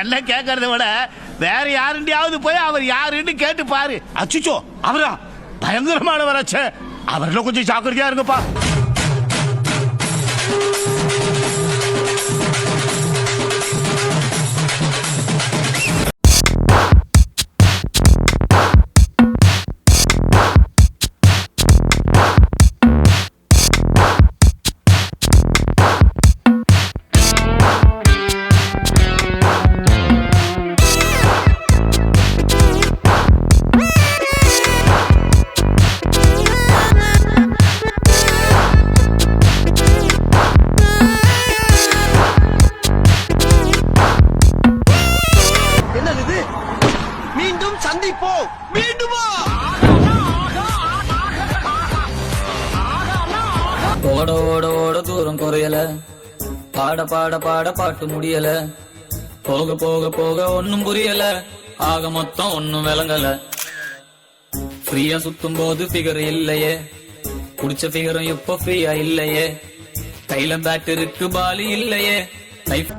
என்ன கேட்கறத விட வேற யாருண்டியாவது போய் அவர் யாருன்னு கேட்டு பாரு. அச்சுச்சோ, அவரா? பயங்கரமானவராச்சே. அவர்ல கொஞ்சம் ஜாக்கிரதையா இருங்கப்பா. சந்திப்போம். மீண்டுமா? ஓட ஓட ஓட தூரம் குறையல, பாட பாட பாட பாட்டு முடியல, போக போக போக ஒன்னும் புரியல, ஆக மொத்தம் ஒன்னும் விளங்கல. ஃப்ரீயா சுத்தும் போது ஃபிகர் இல்லையே, குடிச்ச ஃபிகரும் இப்போ ஃப்ரீயா இல்லையே, கையில பேட் இருக்கு பாலி இல்லையே. லைஃப்